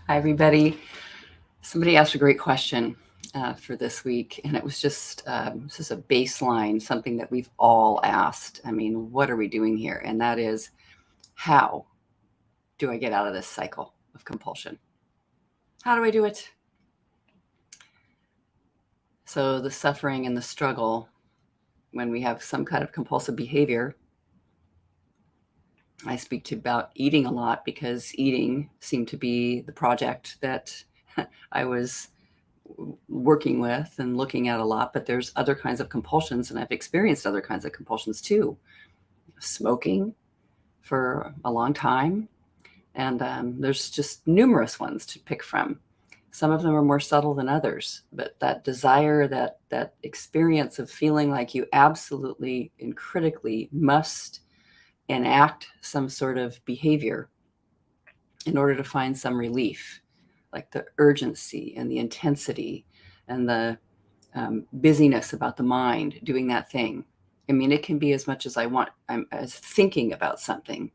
Hi, everybody. Somebody asked a great question for this week, and it was just this is a baseline, something that we've all asked. I mean, what are we doing here? And that is, how do I get out of this cycle of compulsion? How do I do it? So the suffering and the struggle when we have some kind of compulsive behavior, I speak to about eating a lot because eating seemed to be the project that I was working with and looking at a lot, but there's other kinds of compulsions, and I've experienced other kinds of compulsions too. Smoking for a long time, and there's just numerous ones to pick from. Some of them are more subtle than others, but that desire, that experience of feeling like you absolutely and critically must enact some sort of behavior in order to find some relief, like the urgency and the intensity and the busyness about the mind doing that thing. I mean, it can be as much as I'm as thinking about something,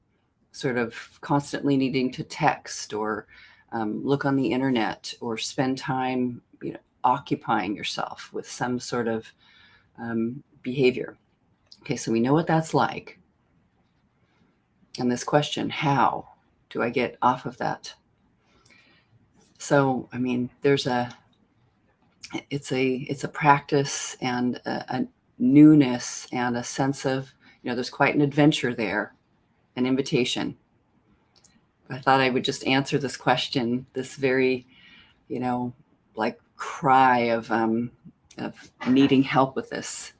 sort of constantly needing to text or look on the internet or spend time, occupying yourself with some sort of behavior. Okay, so we know what that's like. And this question, how do I get off of that? So, I mean, it's a practice and a newness and a sense of, there's quite an adventure there, an invitation. I thought I would just answer this question, this very, like cry of needing help with this.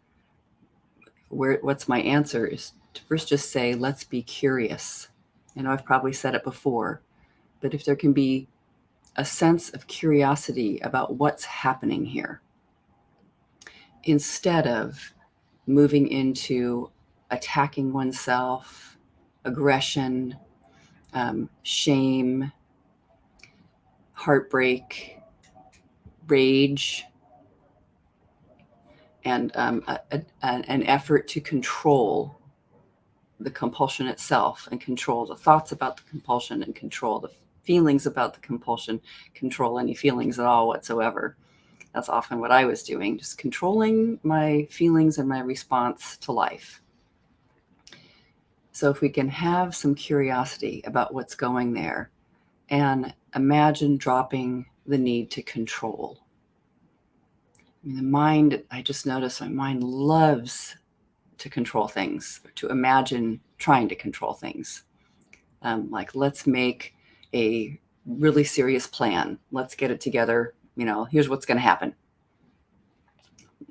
What's my answer is to first just say, let's be curious. I know I've probably said it before, but if there can be a sense of curiosity about what's happening here, instead of moving into attacking oneself, aggression, shame, heartbreak, rage, and an effort to control the compulsion itself and control the thoughts about the compulsion and control the feelings about the compulsion, control any feelings at all whatsoever. That's often what I was doing, just controlling my feelings and my response to life. So if we can have some curiosity about what's going there and imagine dropping the need to control. I mean, the mind, I just noticed my mind loves to control things, to imagine trying to control things. Like, let's make a really serious plan. Let's get it together. Here's what's going to happen.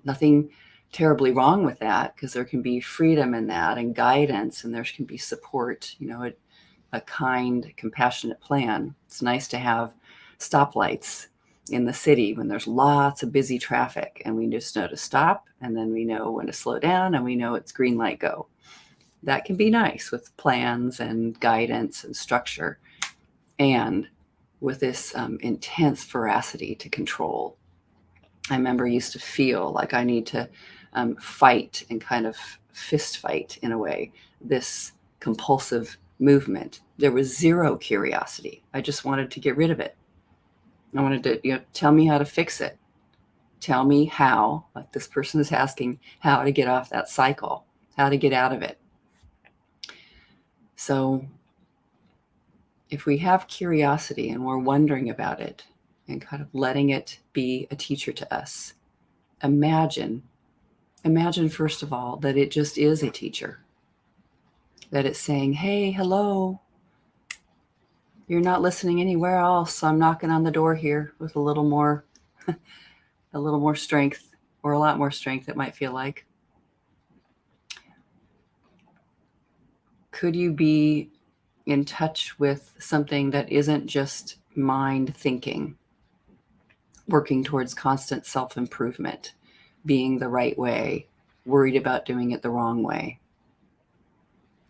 Nothing terribly wrong with that, because there can be freedom in that and guidance, and there can be support, a kind, compassionate plan. It's nice to have stoplights in the city when there's lots of busy traffic, and we just know to stop, and then we know when to slow down, and we know it's green light, go. That can be nice with plans and guidance and structure, and with this intense veracity to control. I remember I used to feel like I need to fight and kind of fist fight, in a way, this compulsive movement. There was zero curiosity. I just wanted to get rid of it. I wanted to, tell me how to fix it. Tell me how, like this person is asking, how to get off that cycle, how to get out of it. So if we have curiosity and we're wondering about it and kind of letting it be a teacher to us, imagine first of all that it just is a teacher, that it's saying, hey, hello, you're not listening anywhere else, so I'm knocking on the door here with a little more strength, or a lot more strength, it might feel like. Could you be in touch with something that isn't just mind thinking, working towards constant self-improvement, being the right way, worried about doing it the wrong way?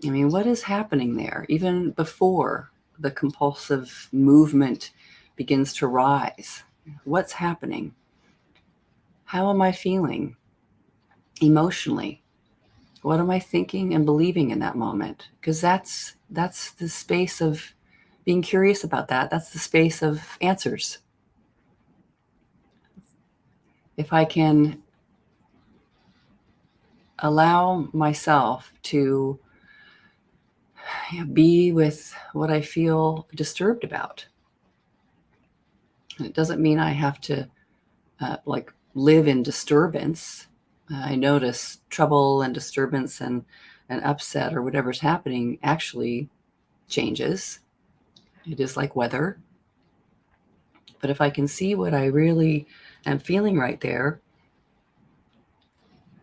I mean, what is happening there, even before the compulsive movement begins to rise? What's happening? How am I feeling emotionally? What am I thinking and believing in that moment? Because that's the space of being curious about that, that's the space of answers. If I can allow myself to be with what I feel disturbed about, and it doesn't mean I have to live in disturbance. I notice trouble and disturbance and upset or whatever's happening actually changes. It is like weather. But if I can see what I really am feeling right there,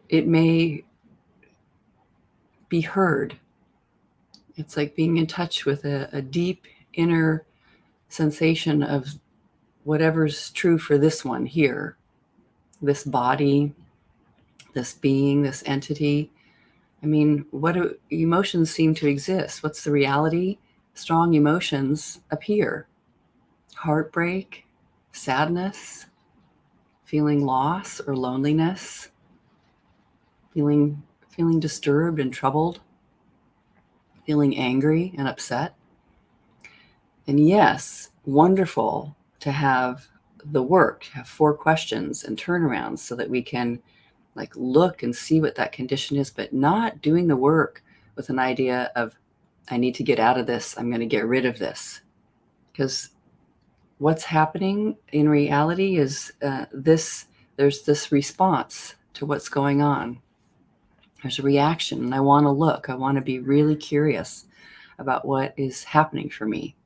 it may be heard. It's like being in touch with a deep inner sensation of whatever's true for this one here, this body, this being, this entity. I mean, what do emotions seem to exist? What's the reality? Strong emotions appear. Heartbreak, sadness, feeling loss or loneliness, feeling disturbed and troubled, feeling angry and upset. And yes, wonderful to have the work, have 4 questions and turnarounds so that we can look and see what that condition is, but not doing the work with an idea of, I need to get out of this, I'm going to get rid of this. Because what's happening in reality is there's this response to what's going on. There's a reaction, and I want to look. I want to be really curious about what is happening for me.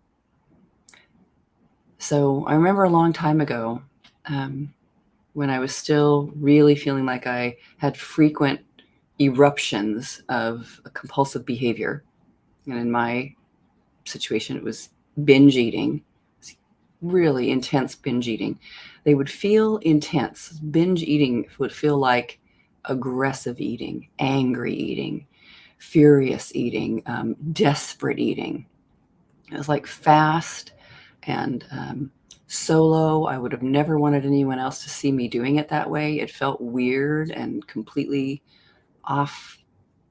So I remember a long time ago, when I was still really feeling like I had frequent eruptions of a compulsive behavior. And in my situation, it was binge eating, really intense binge eating. They would feel intense. Binge eating would feel like aggressive eating, angry eating, furious eating, desperate eating. It was like fast and solo. I would have never wanted anyone else to see me doing it that way. It felt weird and completely off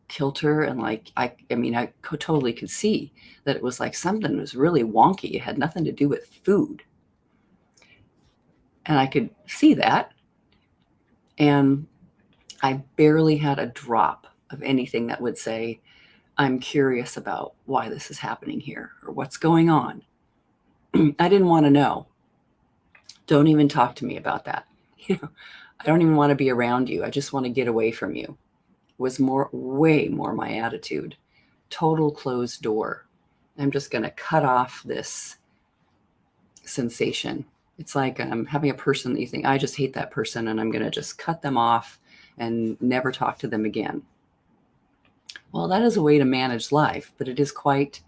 kilter. And I totally could see that it was like something was really wonky. It had nothing to do with food. And I could see that. And I barely had a drop of anything that would say, I'm curious about why this is happening here or what's going on. I didn't want to know. Don't even talk to me about that. I don't even want to be around you. I just want to get away from you. Was way more my attitude. Total closed door. I'm just going to cut off this sensation. It's like having a person that you think, I just hate that person, and I'm going to just cut them off and never talk to them again. Well, that is a way to manage life, but it is quite,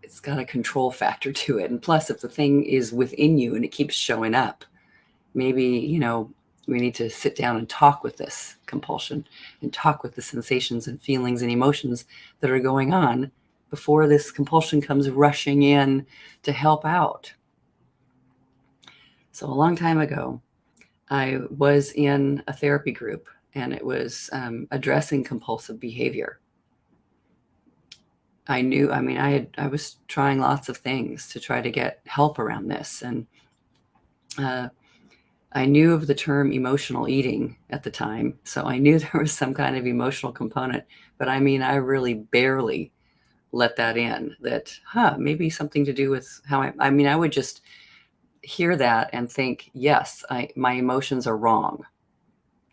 it's got a control factor to it. And plus, if the thing is within you and it keeps showing up, maybe, we need to sit down and talk with this compulsion and talk with the sensations and feelings and emotions that are going on before this compulsion comes rushing in to help out. So a long time ago, I was in a therapy group, and it was addressing compulsive behavior. I was trying lots of things to try to get help around this. And I knew of the term emotional eating at the time. So I knew there was some kind of emotional component, but I really barely let that in, that, maybe something to do with how I would just hear that and think, yes, my emotions are wrong.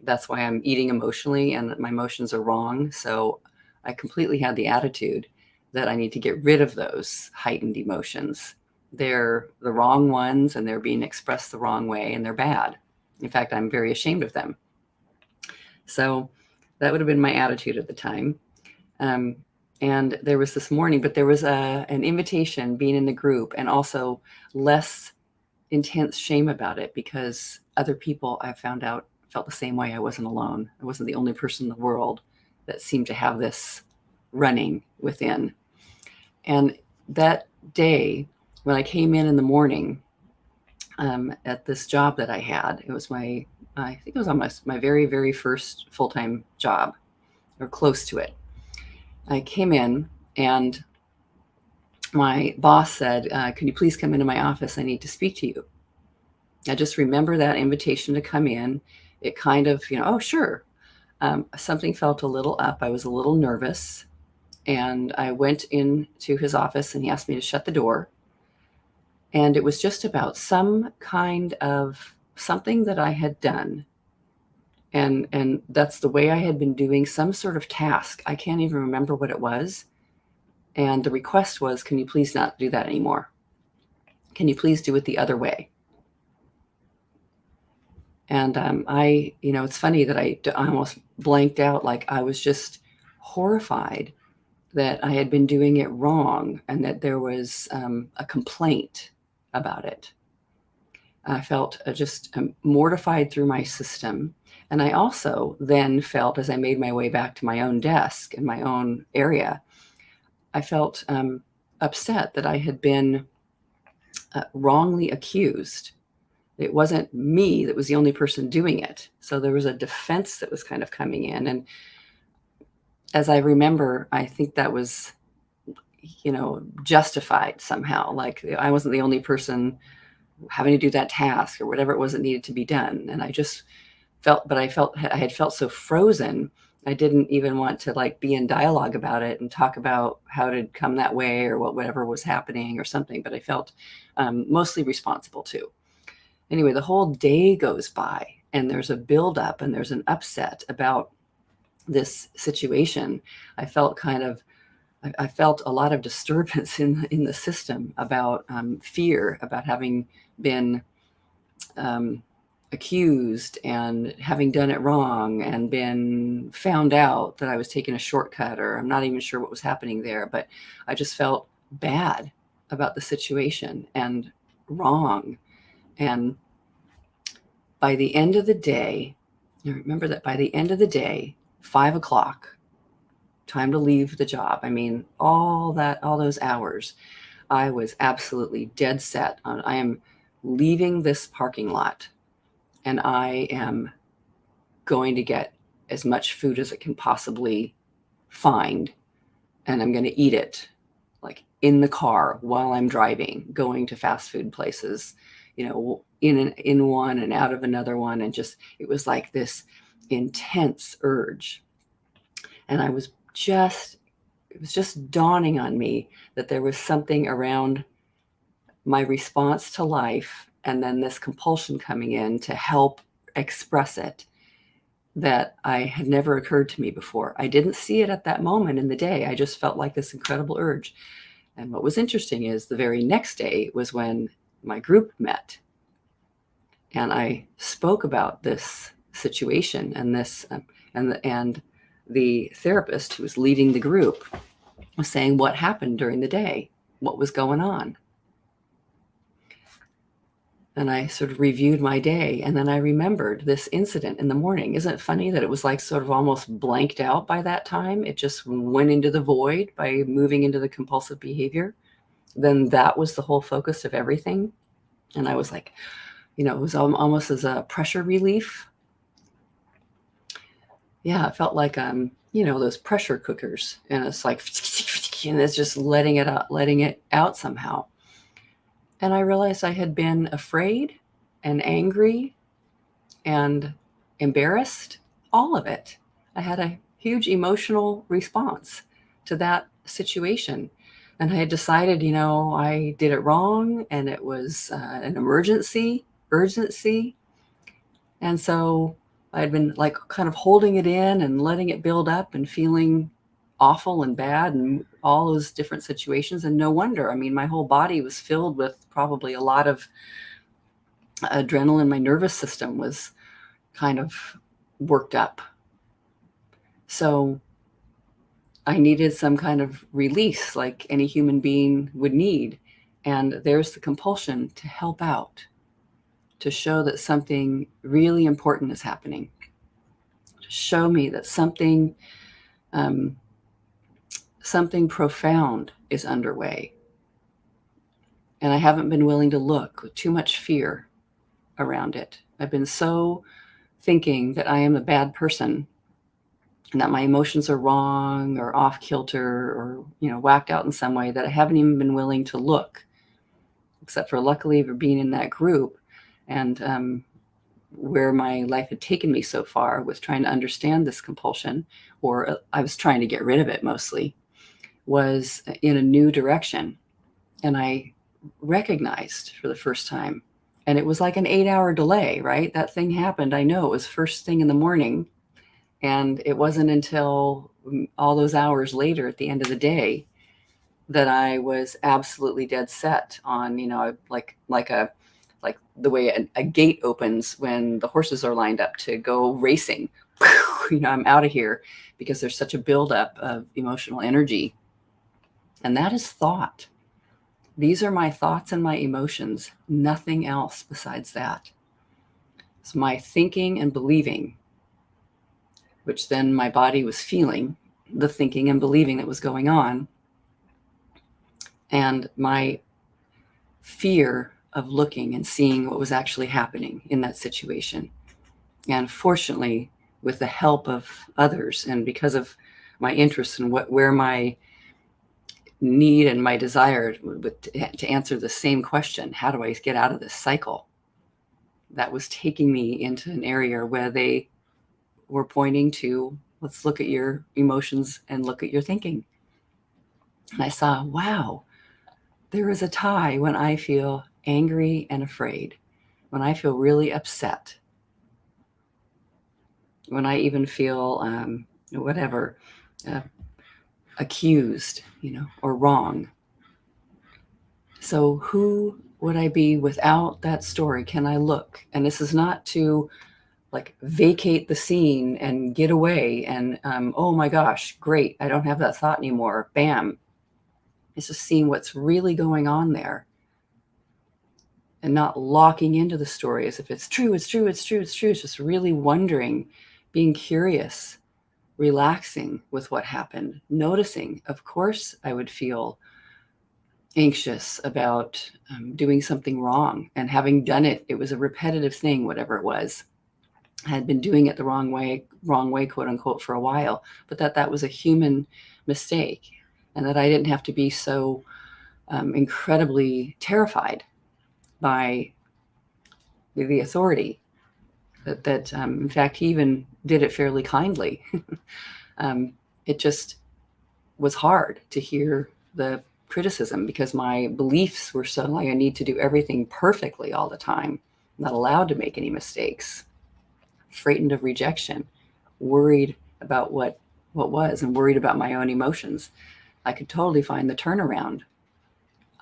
That's why I'm eating emotionally, and my emotions are wrong. So I completely had the attitude that I need to get rid of those heightened emotions. They're the wrong ones, and they're being expressed the wrong way, and they're bad. In fact, I'm very ashamed of them. So that would have been my attitude at the time. And there was this morning, but there was an invitation being in the group, and also less intense shame about it, because other people I found out felt the same way. I wasn't alone. I wasn't the only person in the world that seemed to have this running within. And that day, when I came in the morning at this job that I had, it was I think it was almost my very, very first full-time job, or close to it. I came in, and my boss said, can you please come into my office? I need to speak to you. I just remember that invitation to come in. It kind of, oh, sure. Something felt a little up. I was a little nervous. And I went into his office and he asked me to shut the door. And it was just about some kind of something that I had done. And that's the way I had been doing some sort of task. I can't even remember what it was. And the request was, can you please not do that anymore? Can you please do it the other way? And it's funny that I almost blanked out. Like I was just horrified that I had been doing it wrong and that there was a complaint about it. I felt just mortified through my system. And I also then felt, as I made my way back to my own desk in my own area, I felt upset that I had been wrongly accused. It wasn't me that was the only person doing it. So there was a defense that was kind of coming in. And as I remember, I think that was, justified somehow. Like I wasn't the only person having to do that task or whatever it was that needed to be done. And I just felt, I had felt so frozen. I didn't even want to like be in dialogue about it and talk about how to come that way or whatever was happening or something. But I felt mostly responsible too. Anyway, the whole day goes by and there's a buildup and there's an upset about this situation. I felt I felt a lot of disturbance in the system about fear, about having been accused and having done it wrong and been found out that I was taking a shortcut, or I'm not even sure what was happening there, but I just felt bad about the situation and wrong. And by the end of the day, I remember that by the end of the day, 5 o'clock, time to leave the job. I mean, all those hours, I was absolutely dead set on I am leaving this parking lot and I am going to get as much food as I can possibly find. And I'm going to eat it like in the car while I'm driving, going to fast food places, in one and out of another one. And just, it was like this intense urge. And it was just dawning on me that there was something around my response to life and then this compulsion coming in to help express it that I had never occurred to me before. I didn't see it at that moment in the day. I just felt like this incredible urge. And what was interesting is the very next day was when my group met. And I spoke about this situation and this, and the therapist who was leading the group was saying what happened during the day, what was going on. And I sort of reviewed my day, and then I remembered this incident in the morning. Isn't it funny that it was like sort of almost blanked out by that time? It just went into the void by moving into the compulsive behavior. Then that was the whole focus of everything. And I was like, it was almost as a pressure relief. Yeah, it felt like those pressure cookers, and it's like, and it's just letting it out somehow. And I realized I had been afraid and angry and embarrassed, all of it. I had a huge emotional response to that situation. And I had decided, I did it wrong and it was an urgency. And so I had been like kind of holding it in and letting it build up and feeling awful and bad and all those different situations. And no wonder, I mean, my whole body was filled with probably a lot of adrenaline. My nervous system was kind of worked up. So I needed some kind of release like any human being would need. And there's the compulsion to help out, to show that something really important is happening, to show me that something profound is underway. And I haven't been willing to look with too much fear around it. I've been so thinking that I am a bad person and that my emotions are wrong or off kilter or, whacked out in some way that I haven't even been willing to look, except for luckily for being in that group and where my life had taken me so far with trying to understand this compulsion, or I was trying to get rid of it mostly, was in a new direction. And I recognized for the first time, and it was like an 8-hour delay, right? That thing happened. I know it was first thing in the morning. And it wasn't until all those hours later at the end of the day that I was absolutely dead set on, like the way a gate opens when the horses are lined up to go racing. I'm out of here because there's such a buildup of emotional energy. And that is thought. These are my thoughts and my emotions, nothing else besides that. It's my thinking and believing, which then my body was feeling the thinking and believing that was going on, and my fear of looking and seeing what was actually happening in that situation. And fortunately, with the help of others and because of my interest in where my need and my desire to answer the same question, how do I get out of this cycle? That was taking me into an area where they were pointing to, let's look at your emotions and look at your thinking. And I saw, wow, there is a tie when I feel angry and afraid, when I feel really upset, when I even feel whatever, accused, or wrong. So who would I be without that story? Can I look? And this is not to like vacate the scene and get away and, oh my gosh, great, I don't have that thought anymore. Bam. It's just seeing what's really going on there and not locking into the story as if it's true, it's true, it's true, it's true. It's just really wondering, being curious, relaxing with what happened, noticing. Of course, I would feel anxious about doing something wrong, and having done it, it was a repetitive thing, whatever it was. I had been doing it the wrong way, quote unquote, for a while, but that was a human mistake, and that I didn't have to be so incredibly terrified by the authority. That in fact, he even did it fairly kindly. It just was hard to hear the criticism because my beliefs were so like I need to do everything perfectly all the time, not allowed to make any mistakes, frightened of rejection, worried about what was, and worried about my own emotions. I could totally find the turnaround.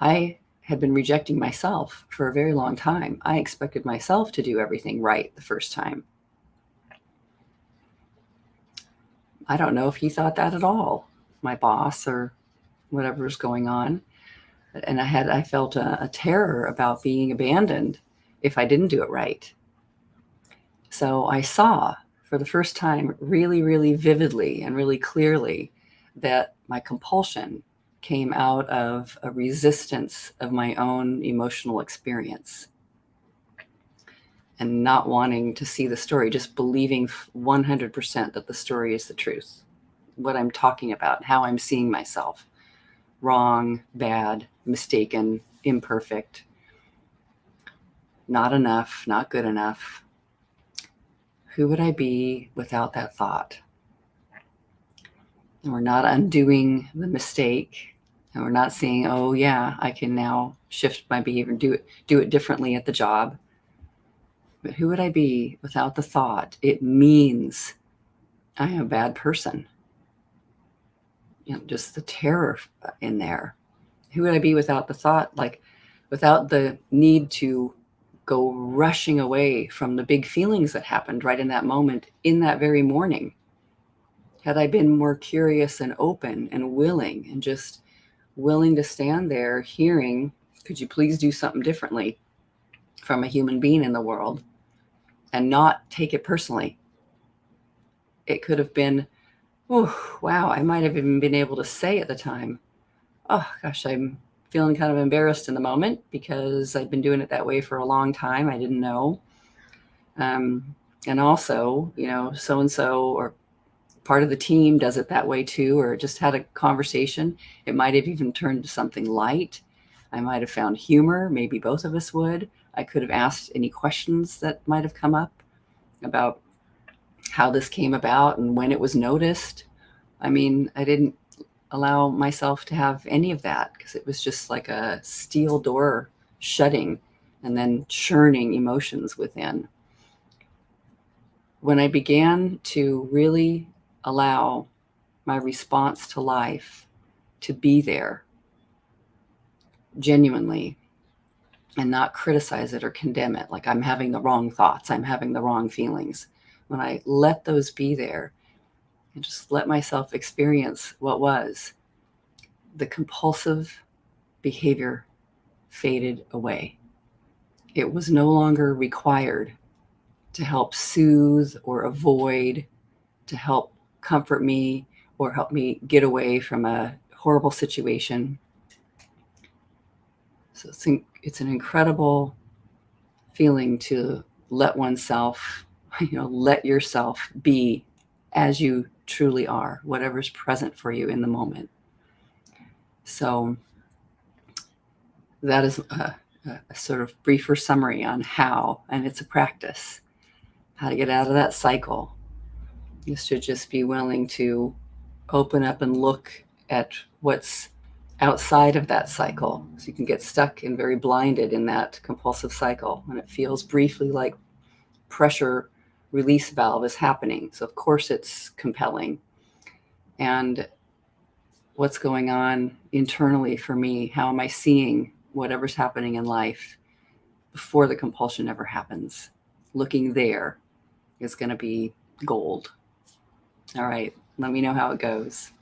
I had been rejecting myself for a very long time. I expected myself to do everything right the first time. I don't know if he thought that at all, my boss or whatever was going on. And I felt a terror about being abandoned if I didn't do it right. So I saw for the first time really, really vividly and really clearly that my compulsion came out of a resistance of my own emotional experience and not wanting to see the story, just believing 100% that the story is the truth, what I'm talking about, how I'm seeing myself. Wrong, bad, mistaken, imperfect, not enough, not good enough. Who would I be without that thought? And we're not undoing the mistake, and we're not saying, oh yeah, I can now shift my behavior and do it differently at the job. But who would I be without the thought? It means I am a bad person. Just the terror in there. Who would I be without the thought, like without the need to go rushing away from the big feelings that happened right in that moment, in that very morning? Had I been more curious and open and willing, and just willing to stand there hearing, could you please do something differently from a human being in the world, and not take it personally? It could have been, oh, wow, I might have even been able to say at the time, oh gosh, I'm feeling kind of embarrassed in the moment because I've been doing it that way for a long time. I didn't know. And also, so-and-so or part of the team does it that way too, or just had a conversation. It might have even turned to something light. I might have found humor. Maybe both of us would. I could have asked any questions that might have come up about how this came about and when it was noticed. I mean, I didn't allow myself to have any of that because it was just like a steel door shutting and then churning emotions within. When I began to really allow my response to life to be there genuinely and not criticize it or condemn it, like I'm having the wrong thoughts, I'm having the wrong feelings. When I let those be there and just let myself experience what was, the compulsive behavior faded away. It was no longer required to help soothe or avoid, to help comfort me or help me get away from a horrible situation. So it's an incredible feeling to let oneself, let yourself be as you truly are, whatever's present for you in the moment. So that is a sort of briefer summary on how, and it's a practice, how to get out of that cycle is to just be willing to open up and look at what's outside of that cycle. So you can get stuck and very blinded in that compulsive cycle when it feels briefly like pressure release valve is happening. So of course it's compelling. And what's going on internally for me? How am I seeing whatever's happening in life before the compulsion ever happens? Looking there is going to be gold. All right. Let me know how it goes.